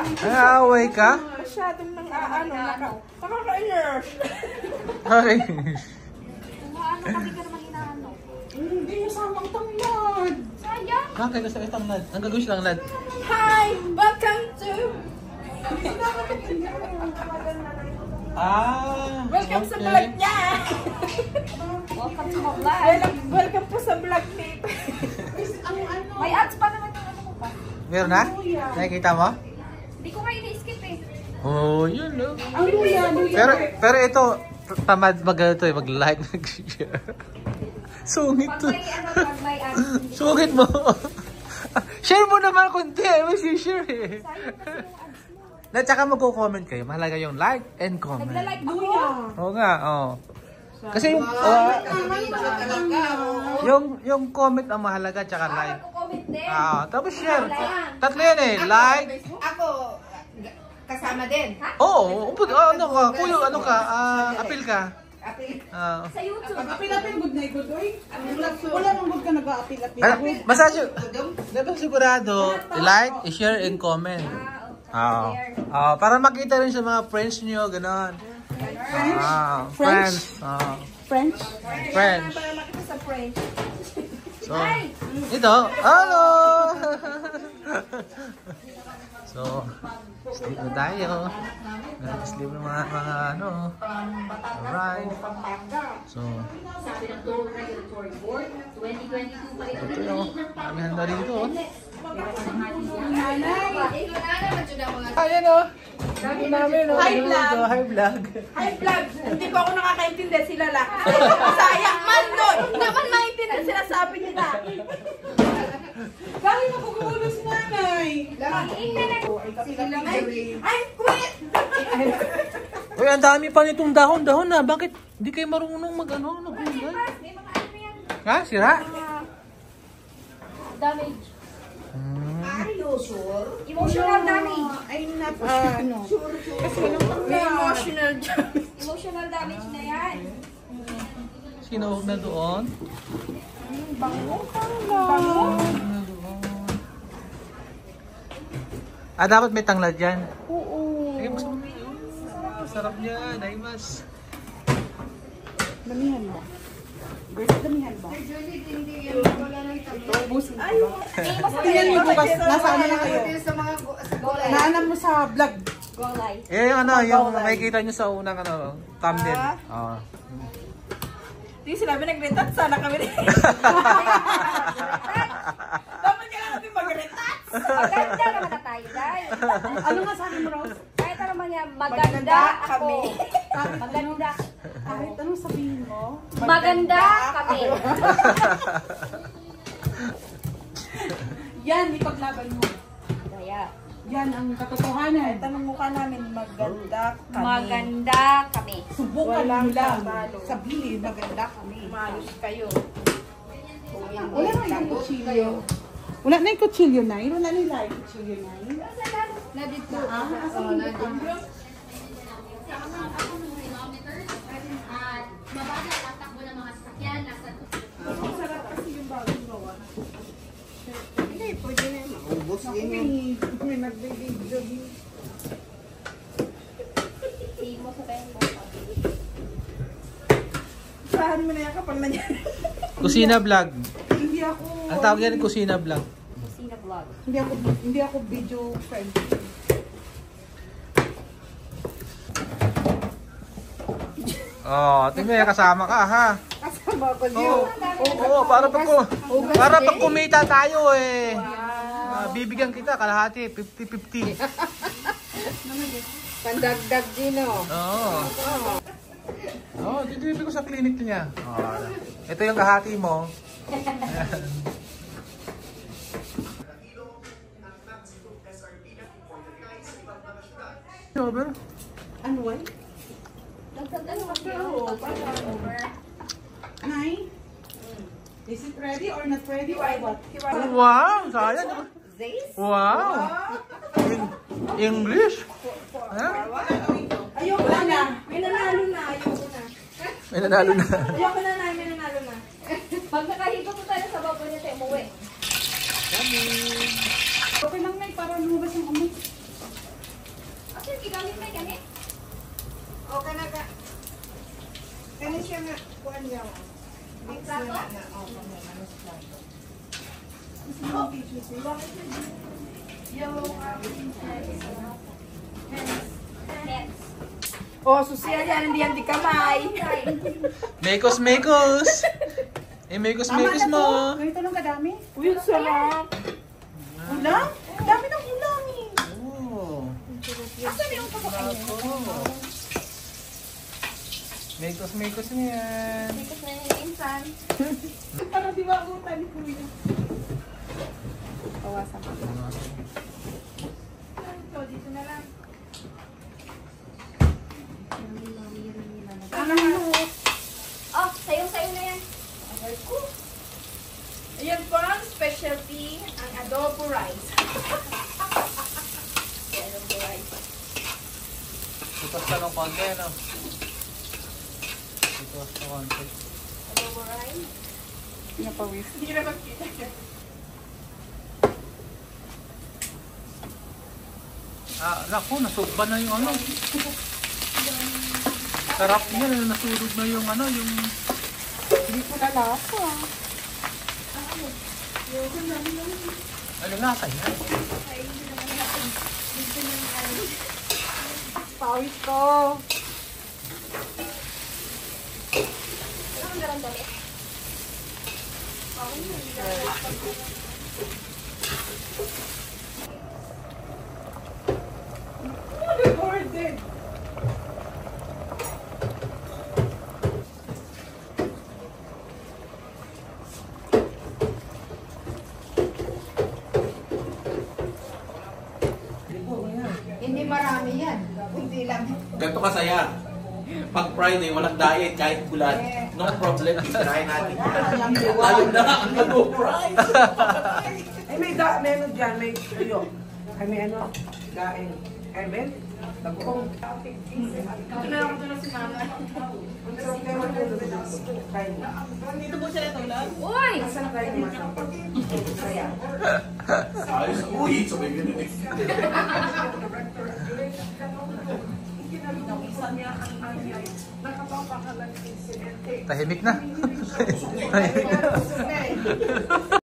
Naaway ka? Masyadong nang nakaka-iners. Ay. Ano kami ka naman inaano? Hindi mo samang tamlad. Sayang. Bakit gusto itang lad? Ang gagawin silang lad? Hi! Welcome to... Welcome sa vlog niya! Welcome to my vlog. Welcome po sa vlog nito. May ads pa naman yung ano mo pa. Meron na? Nakikita mo? Hindi ko kayo na-skip eh. Oh, yun no. Ang luya. Pero ito, tamad mag-ito eh, mag-like, mag-share. Sungit Pag to. may ano, pag may ads. Sungit mo. Share mo naman kunti, may share eh. Sayang kasi yung ads mo. Na tsaka magko-comment kayo, mahalaga yung like and comment. Nagla-like ako. Oo nga, oo. Kasi yung comment ang mahalaga tsaka like. Magko-comment din. Tapos share. Tatlo yan eh, like. Ako, kasama din. Oo, ano ka, kuya, ano ka, apil ka. Sa YouTube. Apil-apil, good na good, oy. Wala nang good ka nag-apil-apil. Basta dapat sigurado, i-like, i-share, and comment. Para makita rin sa mga friends nyo, gano'n. Friends. French? Friends. Para makita sa French. So, ito, hello! So, sleep na tayo. Sleep na mga ano. Alright. So, ito yun. Kami handa rito. Ayan o. Sabi namin o. Hi vlog. Hi vlog. Hi vlog. Hindi ko ako nakakaintindi sila lang. Sayang man doon. Naman maintindihan sila sabi nila. Bakit nakukulo si nanay? Ay, quit! Uy, ang dami pa nitong dahon-dahon na. Bakit hindi kayo marunong mag-ano? May mga ano yan. Ha? Sira? Damage. Are you sure? Emotional damage. Ay, ano? Kasi may emotional damage. Emotional damage na yan. Sino na doon? Bango ka lang. Dapat may tanglad yan. Oo. Sige, mas sarap niya. Daimas. Damihan ba? Girls, damihan ba? Ubusin ko ba? Tingnan mo bukas. Nasa ano na kayo? Naanan mo sa vlog. Golay. Yung ano, yung makikita nyo sa unang ano, thumbnail. Hindi sinabi nag-retat. Sana kami rin. Dapat kailangan natin mag-retat. Maganda naman na tayo, guys. Ano nga sabi mo, Rose? Kahit ano man yan, maganda ako. Maganda. Kahit anong sabihin mo? Maganda kami. Yan, ipaglaban mo. Kaya, Yan ang katotohanan. Tanong mukha namin, maganda kami. maganda kami. Subukan mo lang. Sabihin, maganda kami. Malos kayo. Wala na yung kutsilyo. Wala na yung kutsilyo na. Wala nila yung kutsilyo na. Nadito. Mabagal ang takbo ng mga sasakyan. Masarap kasi yung bagong gawa. Hindi, pwede na yun. Ubus yun. May nagbibigyo din. Sige mo sa tayo mo. Saan mo na yan kapag nangyari? Kusina vlog. Hindi ako... Ang tawag yan, kusina vlog. Kusina vlog. Hindi ako video friend. Tingnan yan, kasama ka ha. Kasama ko yun. Para pag kumita tayo eh. Bibigyan kita, kalahati, 50-50. Pandagdag din o. Dito ko sa clinic niya. Ito yung kahati mo. Ano ba? Nay? Is it ready or not ready or what? Wow, sayang. Wow. English? Ayoko na. May nanalo na. Ayoko na. May nanalo na. Ayoko na na. May nanalo na. Pag nakahigot mo tayo sa babo niya tayo umuwi. Okay lang na para lumabas yung amoy. Oh, susiyan yan, hindi yan di kamay. Mekos, mekos! Eh, mekos, mekos mo! Ganito lang kadami. Uy, sarap. Ulam? Dami ng ulam eh. Oh. Asan yung pagkain? Mekos, mekos mo yan. Because na yung insan. Parang di ba utan ni Kuya? Kawasan ko. So, dito na lang. Oh, sayo-sayo na yan. Ayan po ang specialty, ang adobo rice. Adobo rice. Itos ka ng konti, no? Itos ka konti. Adobo rice. Pinapawis. Hindi na magkita. Naku, nasugba na yung ano. Sarap yan, nasurog na yung ano, yung... Hindi ko lalasa. Ano lasa yan? Pawis ko. Ang garan dali. Recorded. Hindi marami yan. Kunti lang. Ganito kasaya. Pag Friday, walang diet, kahit gulat. No problem, titirahin natin yan. Tayo na ang mag-price. Ay, may menu dyan, may tuyo. Ay, may ano, daing. Ay, men, bagong. Ito na ako doon si mama. Ang sarap na yung mga kain mo. Dito po sila tulad. Uy! Saan ang kain mo? Kaya. Ayos ang uwi, sabay ganun eh. Tahimik na. Tahimik na.